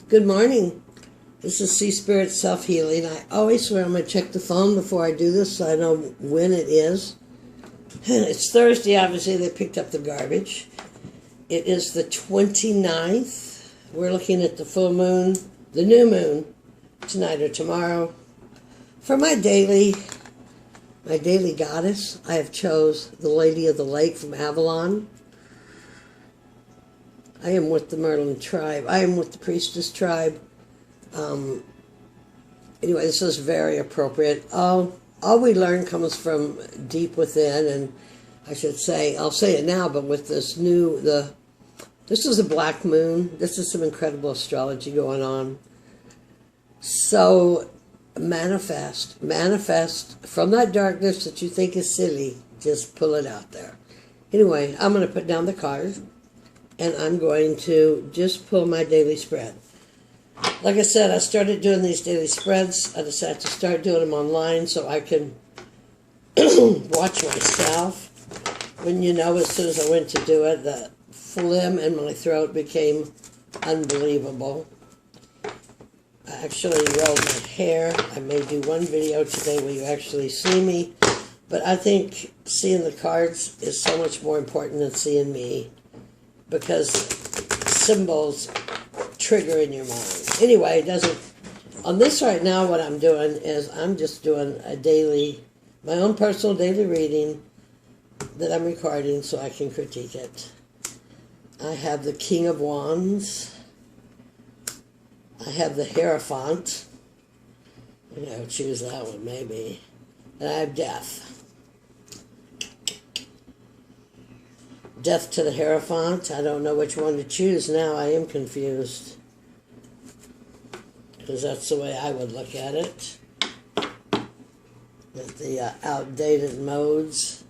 Good morning. This is Sea Spirit Self Healing. I always swear I'm going to check the phone before I do this so I know when it is. It's Thursday, obviously. They picked up the garbage. It is the 29th. We're looking at the full moon, the new moon, tonight or tomorrow. For my daily goddess, I have chose the Lady of the Lake from Avalon. I am with the Merlin tribe. I am with the Priestess tribe. Anyway, this is very appropriate. All we learn comes from deep within, and I should say, I'll say it now, but with this this is a black moon. This is some incredible astrology going on. So manifest from that darkness that you think is silly. Just pull it out there. Anyway, I'm going to put down the cards, and I'm going to just pull my daily spread. Like I said, I started doing these daily spreads. I decided to start doing them online so I can watch myself. When as soon as I went to do it, the phlegm in my throat became unbelievable. I actually rolled my hair. I may do one video today where you actually see me. But I think seeing the cards is so much more important than seeing me, because symbols trigger in your mind. Anyway, it doesn't. On this right now, what I'm doing is I'm just doing my own personal daily reading that I'm recording so I can critique it. I have the King of Wands. I have the Hierophant. I'll choose that one maybe. And I have Death. Death to the Hierophant. I don't know which one to choose now. I am confused, because that's the way I would look at it. With the outdated modes.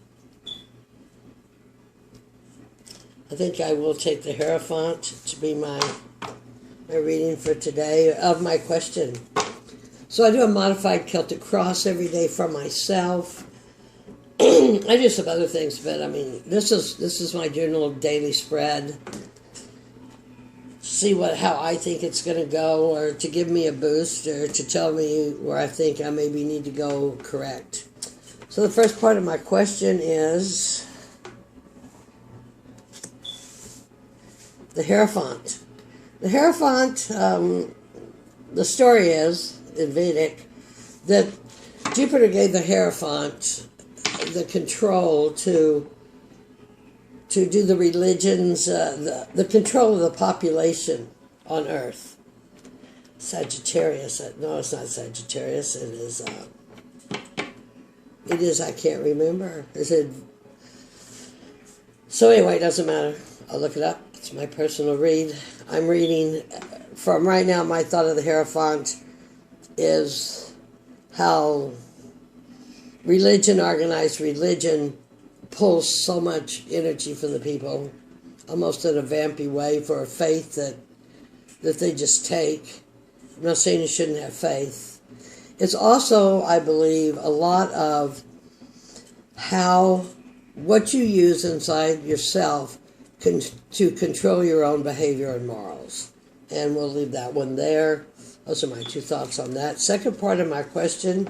I think I will take the Hierophant to be my reading for today of my question. So I do a modified Celtic cross every day for myself. I do some other things, but I mean, this is my general daily spread. See how I think it's going to go, or to give me a boost, or to tell me where I think I maybe need to go correct. So the first part of my question is the Hierophant. The Hierophant, the story is, in Vedic, that Jupiter gave the Hierophant the control to do the religions, the control of the population on Earth. Sagittarius. No, it's not Sagittarius. It is, I can't remember. Is it? So anyway, it doesn't matter. I'll look it up. It's my personal read. I'm reading from right now. My thought of the Hierophant is how religion, organized religion, pulls so much energy from the people, almost in a vampy way, for a faith that they just take. I'm not saying you shouldn't have faith. It's also, I believe, a lot of what you use inside yourself to control your own behavior and morals. And we'll leave that one there. Those are my two thoughts on that. Second part of my question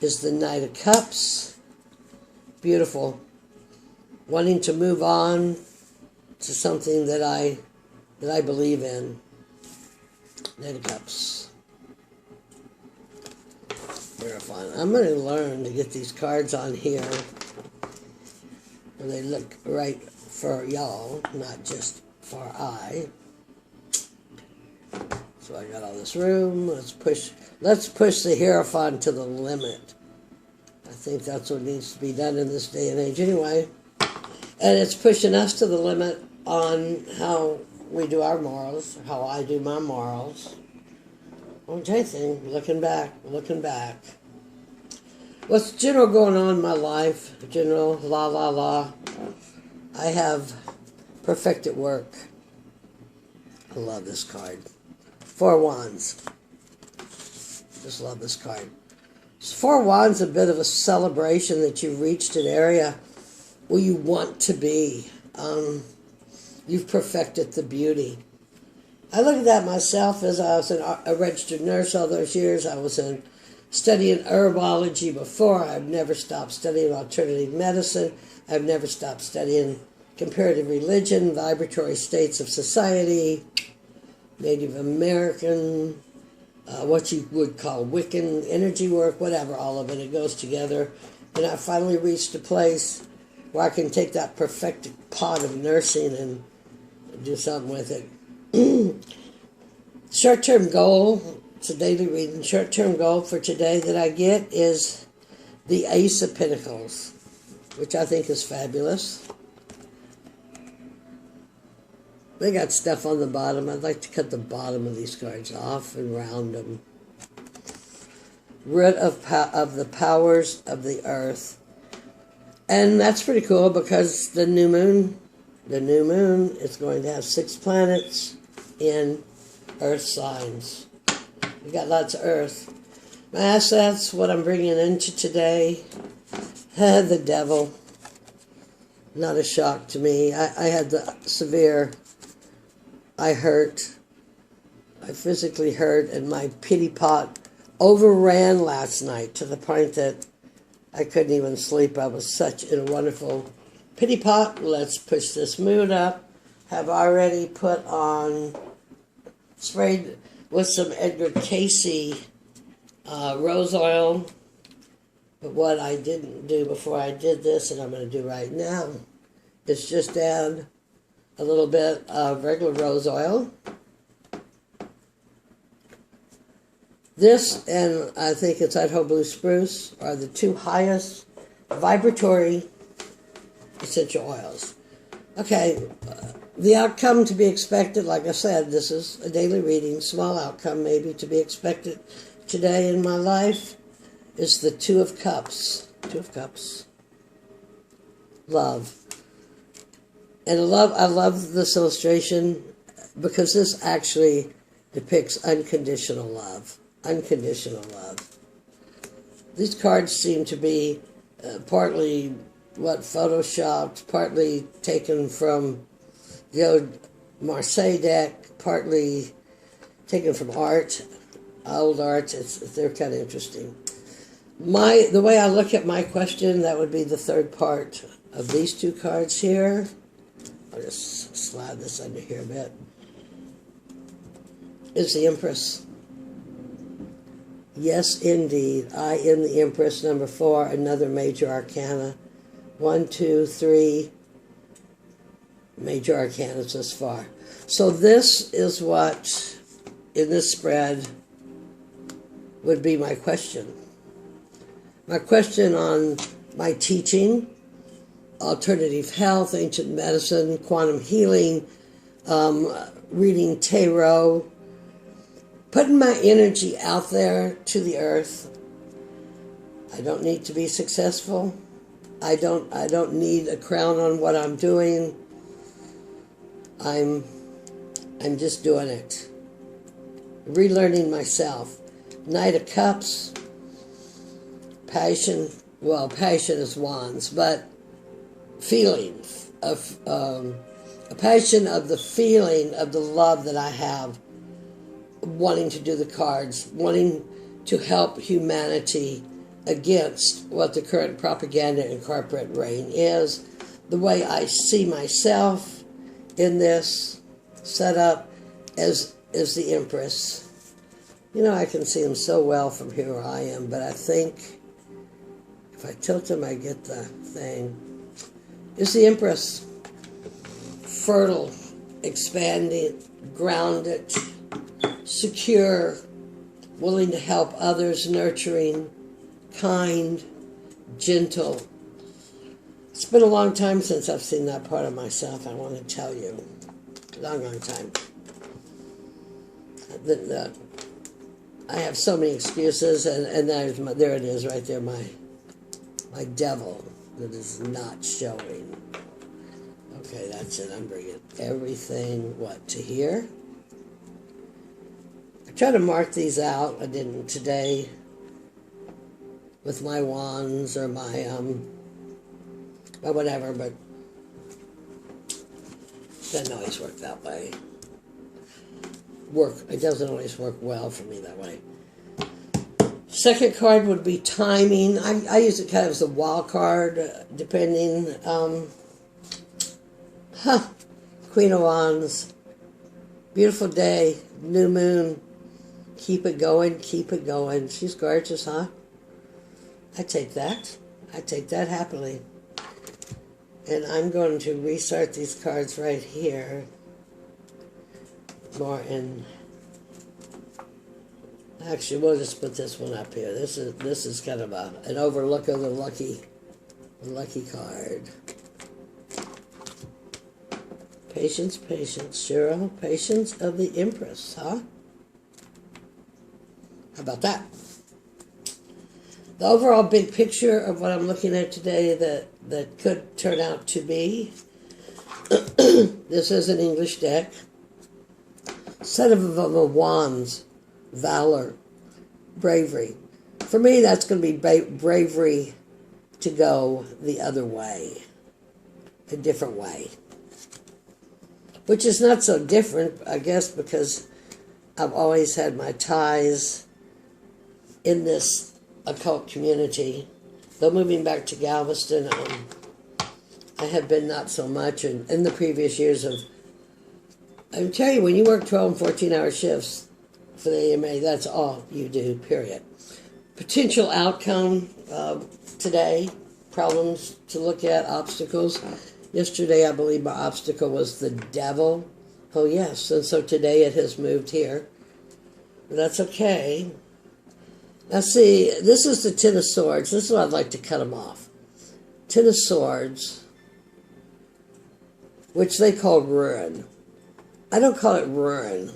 is the Knight of Cups. Beautiful. Wanting to move on to something that I believe in. Knight of Cups. Verifying. I'm going to learn to get these cards on here, and they look right for y'all, not just for I. So I got all this room. Let's push the Hierophant to the limit. I think that's what needs to be done in this day and age anyway. And it's pushing us to the limit on how we do our morals, how I do my morals. What's anything? Looking back. What's general going on in my life? General, la. I have perfected work. I love this card. 4 Wands. Just love this card. 4 Wands, a bit of a celebration that you've reached an area where you want to be. You've perfected the beauty. I look at that myself as I was a registered nurse all those years. I was studying herbology before. I've never stopped studying alternative medicine. I've never stopped studying comparative religion, vibratory states of society, Native American, what you would call Wiccan energy work, whatever, all of it. It goes together. And I finally reached a place where I can take that perfected pot of nursing and do something with it. Short-term goal, it's a daily reading, short-term goal for today that I get is the Ace of Pentacles, which I think is fabulous. They got stuff on the bottom. I'd like to cut the bottom of these cards off and round them. Root of the powers of the earth. And that's pretty cool because the new moon is going to have 6 planets in earth signs. We got lots of earth. My assets, what I'm bringing into today, the devil. Not a shock to me. I had the severe, I physically hurt, and my pity pot overran last night to the point that I couldn't even sleep. I was such in a wonderful pity pot. Let's push this mood up. Have already put on, sprayed with some Edgar Cayce rose oil. But what I didn't do before I did this, and I'm going to do right now, is just add a little bit of regular rose oil. This, and I think it's Idaho Blue Spruce, are the 2 highest vibratory essential oils. Okay, the outcome to be expected, like I said, this is a daily reading, small outcome maybe to be expected today in my life, is the 2 of Cups. 2 of Cups. Love. And I love this illustration because this actually depicts unconditional love. Unconditional love. These cards seem to be partly photoshopped, partly taken from the old Marseille deck, partly taken from art, old art. They're kind of interesting. The way I look at my question, that would be the third part of these 2 cards here. I'll just slide this under here a bit. Is the Empress. Yes, indeed. I am the Empress, number 4, another major arcana. 1, 2, 3 major arcanas thus far. So this is what, in this spread, would be my question. My question on my teaching, alternative health, ancient medicine, quantum healing, reading tarot, putting my energy out there to the earth. I don't need to be successful. I don't need a crown on what I'm doing. I'm just doing it. Relearning myself. Knight of Cups. Passion. Well, passion is wands, but feelings of a passion of the feeling of the love that I have, wanting to do the cards, wanting to help humanity against what the current propaganda and corporate reign is. The way I see myself in this setup as the Empress. You know, I can see them so well from here where I am, but I think if I tilt them, I get the thing. Is the Empress fertile, expanding, grounded, secure, willing to help others, nurturing, kind, gentle. It's been a long time since I've seen that part of myself, I want to tell you. Long, long time. I have so many excuses, and there it is right there, my devil that is not showing. Okay, that's it. I'm bringing everything, to here? I try to mark these out. I didn't today with my wands or my whatever, but it doesn't always work that way. work. It doesn't always work well for me that way. Second card would be timing. I use it kind of as a wild card, depending. Queen of Wands. Beautiful day. New moon. Keep it going. Keep it going. She's gorgeous, huh? I take that. I take that happily. And I'm going to restart these cards right here. More in... Actually, we'll just put this one up here. This is kind of an overlook of the lucky card. Patience, patience, Cheryl. Patience of the Empress, huh? How about that? The overall big picture of what I'm looking at today that could turn out to be, this is an English deck. Set of Wands, valor, bravery. For me, that's going to be bravery to go the other way, a different way. Which is not so different, I guess, because I've always had my ties in this occult community. Though moving back to Galveston, I have been not so much. And in the previous years of, I tell you, when you work 12 and 14-hour shifts for the AMA, that's all you do, period. Potential outcome today, problems to look at, obstacles. Yesterday, I believe my obstacle was the devil. Oh, yes, and so today it has moved here. But that's okay. Now, see, this is the Ten of Swords. This is what I'd like to cut them off. Ten of Swords, which they call ruin. I don't call it ruin.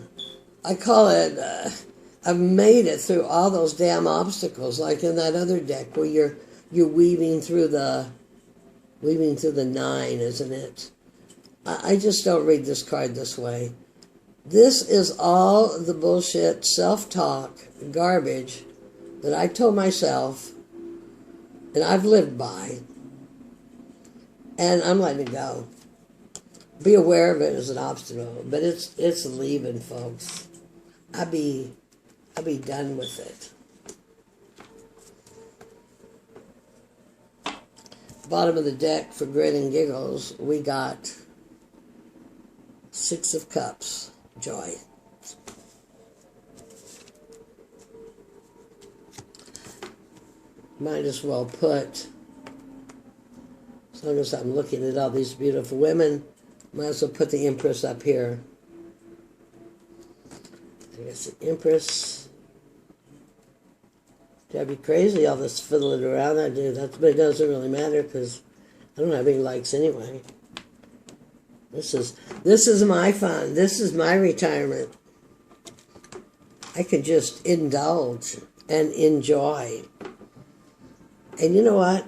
I call it, I've made it through all those damn obstacles, like in that other deck where you're weaving through the nine, isn't it? I just don't read this card this way. This is all the bullshit, self-talk, garbage that I told myself and I've lived by, and I'm letting it go. Be aware of it as an obstacle, but it's leaving, folks. I'll be done with it. Bottom of the deck for grin and giggles, we got Six of Cups, joy. Might as well put, as long as I'm looking at all these beautiful women, might as well put the Empress up here. I guess the Empress. That'd be crazy, all this fiddling around I do. But it doesn't really matter because I don't have any likes anyway. This is my fun. This is my retirement. I can just indulge and enjoy. And you know what?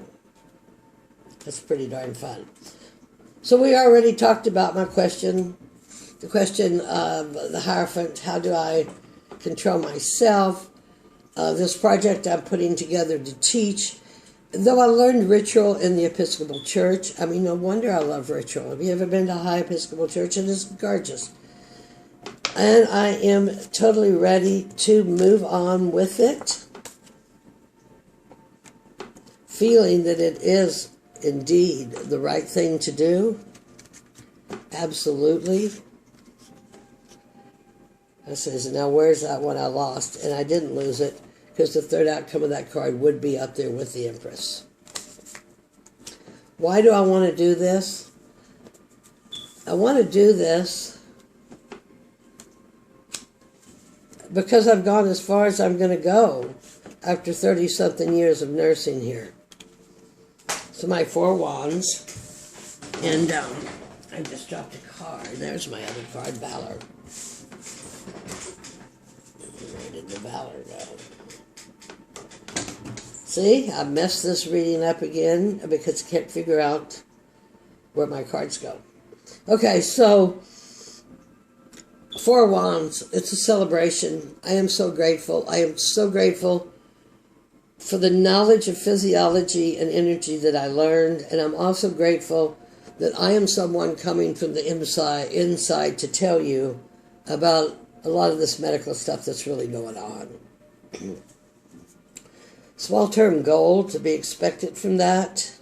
That's pretty darn fun. So we already talked about my question. The question of the Hierophant, how do I control myself? This project I'm putting together to teach. Though I learned ritual in the Episcopal Church, I mean, no wonder I love ritual. Have you ever been to a high Episcopal Church? It is gorgeous. And I am totally ready to move on with it, feeling that it is indeed the right thing to do. Absolutely. I says, now where's that one I lost? And I didn't lose it because the third outcome of that card would be up there with the Empress. Why do I want to do this? I want to do this because I've gone as far as I'm going to go after 30-something years of nursing here. So my Four Wands, and I just dropped a card. There's my other card, Valor. Where did the Valor go? See, I messed this reading up again because I can't figure out where my cards go. Okay, so Four Wands, it's a celebration. I am so grateful. I am so grateful for the knowledge of physiology and energy that I learned, and I'm also grateful that I am someone coming from the inside to tell you about a lot of this medical stuff that's really going on. Small-term goal to be expected from that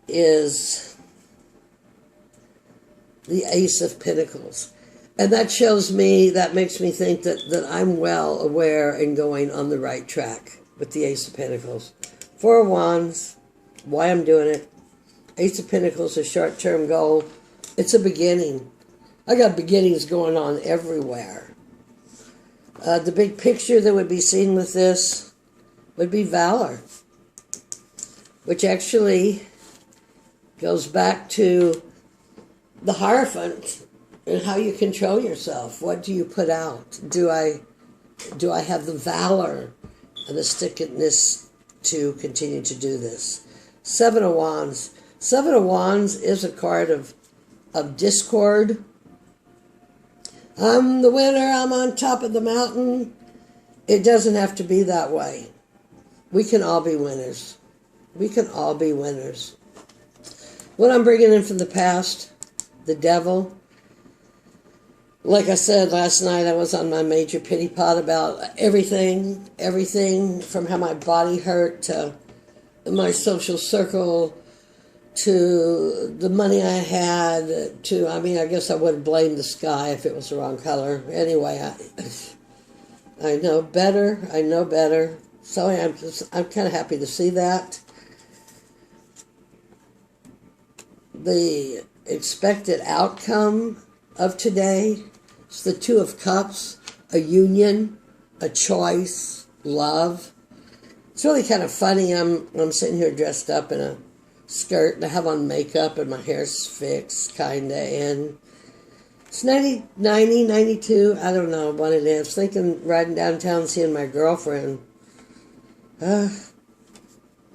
is the Ace of Pentacles. And that shows me, that makes me think that I'm well aware and going on the right track with the Ace of Pentacles. Four of Wands, why I'm doing it. Ace of Pentacles, a short-term goal. It's a beginning. I got beginnings going on everywhere. The big picture that would be seen with this would be valor, which actually goes back to the Hierophant and how you control yourself. What do you put out? Do I have the valor and the stickiness to continue to do this? Seven of Wands. Seven of Wands is a card of discord. I'm the winner. I'm on top of the mountain. It doesn't have to be that way. We can all be winners. We can all be winners. What I'm bringing in from the past, the Devil. Like I said last night, I was on my major pity pot about everything from how my body hurt to my social circle to the money I had to, I mean, I guess I wouldn't blame the sky if it was the wrong color. Anyway, I know better. I know better. So I'm kind of happy to see that. The expected outcome of today is the Two of Cups, a union, a choice, love. It's really kind of funny. I'm sitting here dressed up in a skirt and I have on makeup and my hair's fixed, kind of, and it's 92, I don't know what it is. Thinking riding downtown seeing my girlfriend. We'll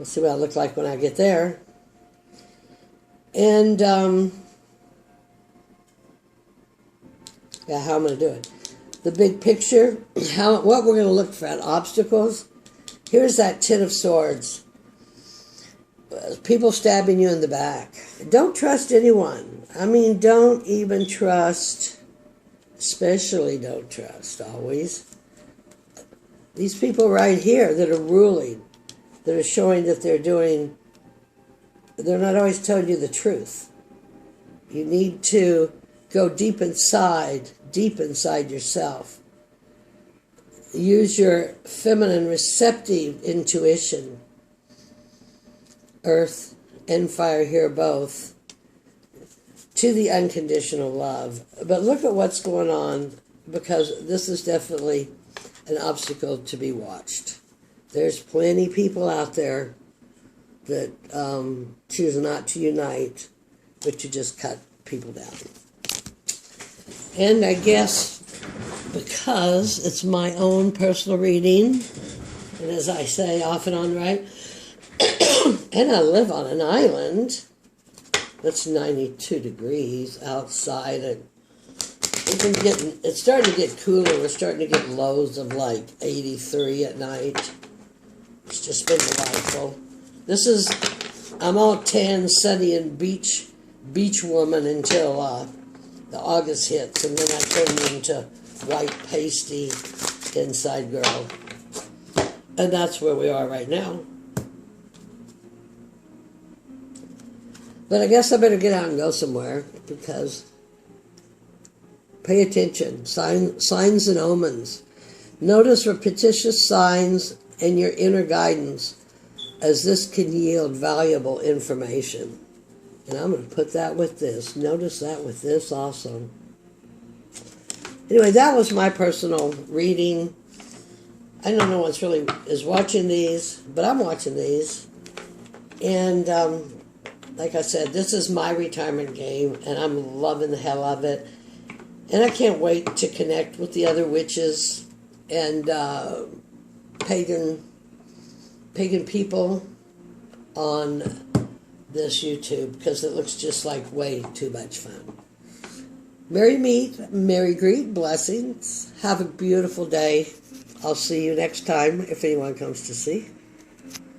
see what I look like when I get there. And, yeah, how I'm going to do it. The big picture, what we're going to look for at obstacles. Here's that Ten of Swords. People stabbing you in the back. Don't trust anyone. I mean, don't even trust, especially don't trust always. These people right here that are ruling, that are showing that they're not always telling you the truth. You need to go deep inside yourself. Use your feminine receptive intuition. Earth and fire here both, to the unconditional love. But look at what's going on, because this is definitely an obstacle to be watched. There's plenty of people out there that choose not to unite, but to just cut people down. And I guess because it's my own personal reading, and as I say off and on, right, and I live on an island that's 92 degrees outside, and it's starting to get cooler. We're starting to get lows of like 83 at night. It's just been delightful. I'm all tan, sunny, and beach woman until the August hits, and then I turn into white, pasty, inside girl. And that's where we are right now. But I guess I better get out and go somewhere, because pay attention. Signs and omens. Notice repetitious signs and your inner guidance, as this can yield valuable information. And I'm going to put that with this. Notice that with this also. Anyway, that was my personal reading. I don't know what's really is watching these, but I'm watching these. And like I said, this is my retirement game, and I'm loving the hell of it. And I can't wait to connect with the other witches and pagan people on this YouTube, because it looks just like way too much fun. Merry meet, merry greet, blessings. Have a beautiful day. I'll see you next time if anyone comes to see.